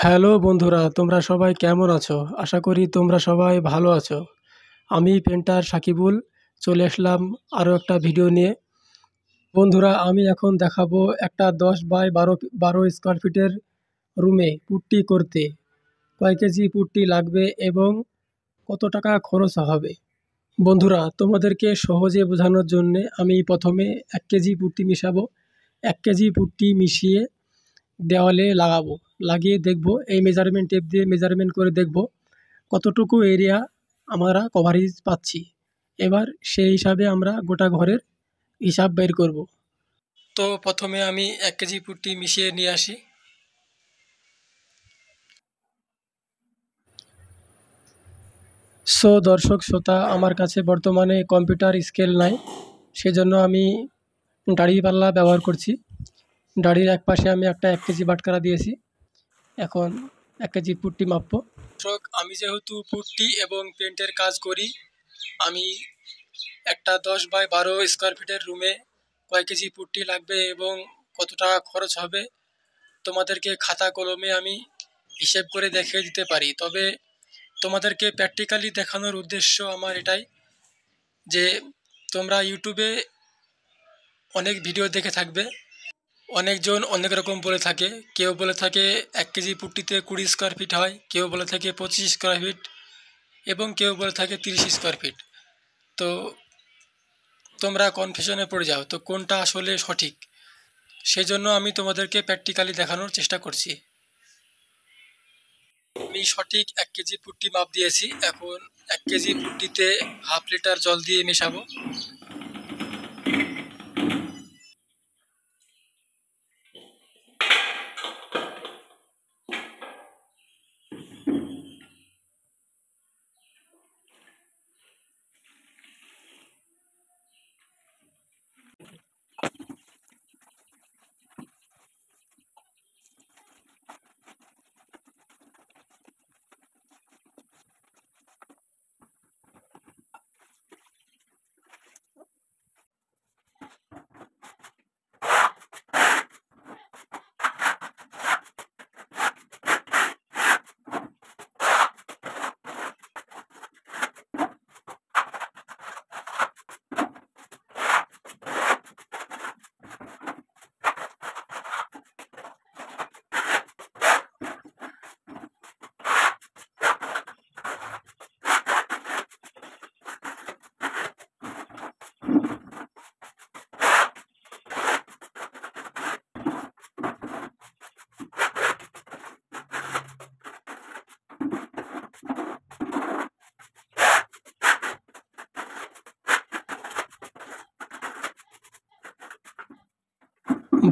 Hello বন্ধুরা, তোমরা সবাই কেমন আছো? আশা করি তোমরা সবাই ভালো আছো। আমি পেন্টার সাকিবুল চলে আসলাম আরও একটা ভিডিও নিয়ে। বন্ধুরা, আমি এখন দেখাবো একটা 10 বাই 12 স্কোয়ার ফিটের রুমে পুট্টি করতে কয় কেজি পুট্টি লাগবে এবং কত টাকা খরচ হবে। বন্ধুরা, তোমাদেরকে সহজে বোঝানোর জন্যে আমি প্রথমে 1 কেজি পুট্টি মিশাবো। 1 কেজি পুট্টি মিশিয়ে দেওয়ালে লাগাবো, লাগিয়ে দেখব, এই মেজারমেন্ট টেপ দিয়ে মেজারমেন্ট করে দেখব কতটুকু এরিয়া আমরা কভারেজ পাচ্ছি। এবার সেই হিসাবে আমরা গোটা ঘরের হিসাব বের করব। তো প্রথমে আমি 1 কেজি পুট্টি মিশিয়ে নিয়ে আসি। সো দর্শক শ্রোতা, আমার কাছে বর্তমানে কম্পিউটার স্কেল নাই, সেজন্য আমি দাঁড়িপাল্লা ব্যবহার করছি। দাড়ির এক পাশে আমি একটা 1 কেজি বাটখারা দিয়েছি। এখন 1 কেজি পুট্টি মাপবো। আমি যেহেতু পুট্টি এবং পেন্টের কাজ করি, আমি একটা 10 বাই 12 স্কোয়ার ফিটের রুমে কয় কেজি পুট্টি লাগবে এবং কত টাকা খরচ হবে তোমাদেরকে খাতা কলমে আমি হিসেব করে দেখিয়ে দিতে পারি। তবে তোমাদেরকে প্র্যাকটিক্যালি দেখানোর উদ্দেশ্য আমার এটাই যে তোমরা ইউটিউবে অনেক ভিডিও দেখে থাকবে, অনেকজন অনেক রকম বলে থাকে। কেউ বলে থাকে 1 কেজি পুট্টিতে 20 স্কোয়ার ফিট হয়, কেউ বলে থাকে 25 স্কোয়ার ফিট এবং কেউ বলে থাকে 30 স্কোয়ার ফিট। তো তোমরা কনফিউশনে পড়ে যাও তো কোনটা আসলে সঠিক। সেজন্য আমি তোমাদেরকে প্র্যাকটিক্যালি দেখানোর চেষ্টা করছি। আমি সঠিক 1 কেজি পুট্টি মাপ দিয়েছি। এখন 1 কেজি পুট্টিতে হাফ লিটার জল দিয়ে মেশাবো।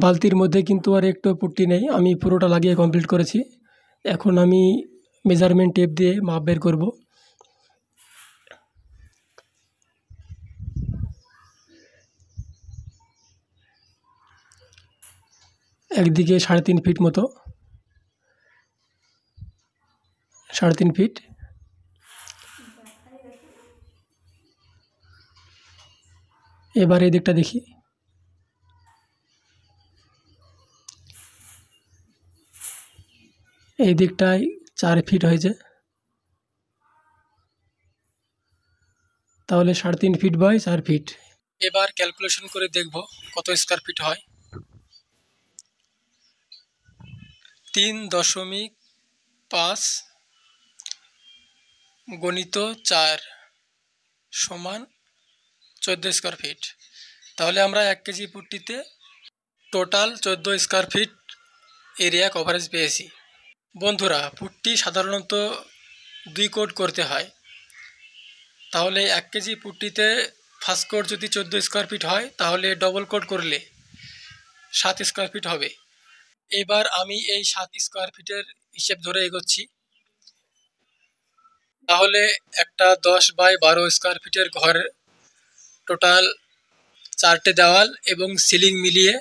বালতির মধ্যে কিন্তু আর একটু পুট্টি নেই, আমি পুরোটা লাগিয়ে কমপ্লিট করেছি। এখন আমি মেজারমেন্ট টেপ দিয়ে মাপ বের করব। একদিকে 3.5 ফিট মতো, 3.5 ফিট। এবার এই দিকটা দেখি, এই দিকটায় 4 ফিট হয়েছে, তাহলে 3.5 ফিট বাই 4 ফিট। এবার ক্যালকুলেশন করে দেখব কত স্কোয়ার ফিট হয়। 3.5 গণিত 4 সমান 14 স্কোয়ার ফিট। তাহলে আমরা 1 কেজি পুট্টিতে total 14 square feet area coverage পেয়েছি। বন্ধুরা, পুট্টি সাধারণত 2 কোট করতে হয়। তাহলে 1 কেজি পুট্টিতে ফার্স্ট কোট যদি 14 স্কোয়ার ফিট হয়, তাহলে ডবল কোট করলে 7 স্কোয়ার ফিট হবে। এবার আমি এই 7 স্কোয়ার ফিটের হিসেব ধরে এগোচ্ছি। তাহলে একটা 10 বাই 12 স্কোয়ার ফিটের ঘর টোটাল 4টে দেওয়াল এবং সিলিং মিলিয়ে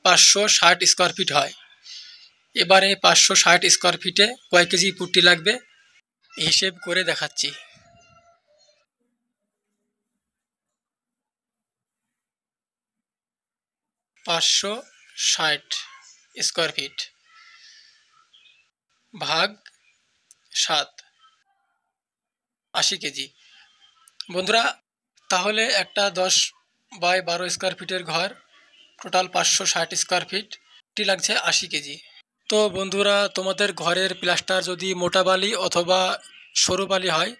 560 স্কোয়ার ফিট হয়। এবারে 560 স্কোয়ার ফিটে কয় কেজি পুট্টি লাগবে হিসেব করে দেখাচ্ছি। 560 স্কোয়ার ফিট ভাগ 7, 80 কেজি। বন্ধুরা, তাহলে একটা 10 বাই 12 স্কোয়ার ফিটের ঘর, টোটাল 560 স্কোয়ার ফিট, টি লাগছে 80 কেজি। তো বন্ধুরা, তোমাদের ঘরের প্লাস্টার যদি মোটা বালি অথবা সরু বালি হয়,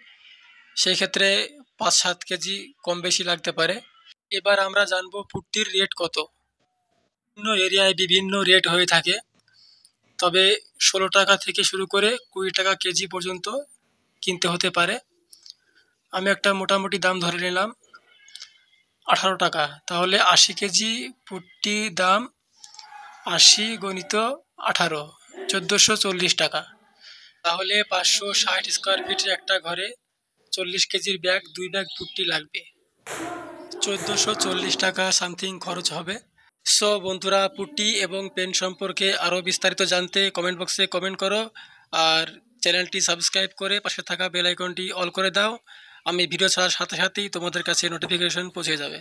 সেই ক্ষেত্রে 5-7 কেজি কম বেশি লাগতে পারে। এবার আমরা জানবো পুট্টির রেট কত। বিভিন্ন এরিয়ায় বিভিন্ন রেট হয়ে থাকে, তবে 16 টাকা থেকে শুরু করে 20 টাকা কেজি পর্যন্ত কিনতে হতে পারে। আমি একটা মোটামুটি দাম ধরে নিলাম 18 টাকা। তাহলে 80 কেজি পুট্টি দাম 80 × 18, 1440 টাকা। তাহলে 560 স্কোয়ার ফিটের একটা ঘরে 40 কেজির ব্যাগ, 2 ব্যাগ পুট্টি লাগবে, 1440 টাকা সামথিং খরচ হবে। সো বন্ধুরা, পুট্টি এবং পেন সম্পর্কে আরও বিস্তারিত জানতে কমেন্ট বক্সে কমেন্ট করো, আর চ্যানেলটি সাবস্ক্রাইব করে পাশে থাকা বেল আইকনটি অল করে দাও। আমি ভিডিও ছাড়ার সাথে সাথেই তোমাদের কাছে নোটিফিকেশন পৌঁছে যাবে।